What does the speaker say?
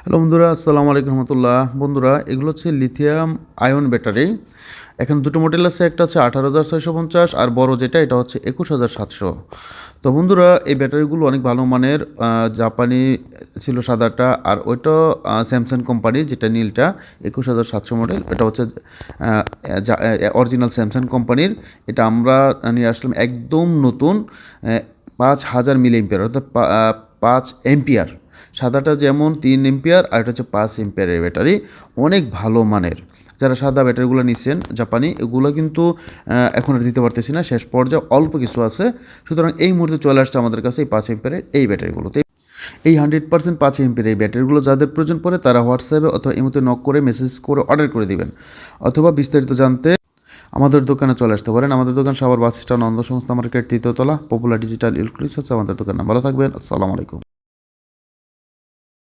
Hello বন্ধুরা, আসসালামু আলাইকুম রহমতুল্লাহ। বন্ধুরা, এগুলো হচ্ছে লিথিয়াম আয়ন ব্যাটারি। এখানে দুটো মডেল আছে, একটা হচ্ছে 18,650 আর বড় যেটা এটা হচ্ছে 21,700। তো বন্ধুরা, এই ব্যাটারিগুলো অনেক ভালো মানের। জাপানি ছিল সাদাটা, আর ওইটা স্যামসাং কোম্পানির যেটা নীলটা 21,700 মডেল, এটা হচ্ছে অরিজিনাল স্যামসাং কোম্পানির। এটা আমরা নিয়ে আসলাম একদম নতুন, 5,000 মিলি এম্পিয়ার, অর্থাৎ 5 এম্পিয়ার। সাদাটা যেমন 3 এম্পিয়ার, আর এটা হচ্ছে 5 এম্পিয়ারের ব্যাটারি, অনেক ভালো মানের। যারা সাদা ব্যাটারিগুলো নিচ্ছেন জাপানি, এগুলো কিন্তু এখন আর দিতে পারতেছি না, শেষ পর্যায়ে অল্প কিছু আছে। সুতরাং এই মুহূর্তে চলে আসছে আমাদের কাছে এই 5 এম্পিয়ারের এই ব্যাটারিগুলোতে। এই 100% 5 এম্পিয়ার এই ব্যাটারিগুলো যাদের প্রয়োজন পড়ে তারা হোয়াটসঅ্যাপে অথবা ইমোতে নক করে মেসেজ করে অর্ডার করে দিবেন, অথবা বিস্তারিত জানতে আমাদের দোকানে চলে আসতে পারেন। আমাদের দোকান সাভার বাস স্ট্যান্ড, অন্ধ সংস্থা মার্কেট, 3য় তলা, পপুলার ডিজিটাল ইলেকট্রনিক্স হচ্ছে আমাদের দোকান। ভালো থাকবেন। আসসালামু আলাইকুম।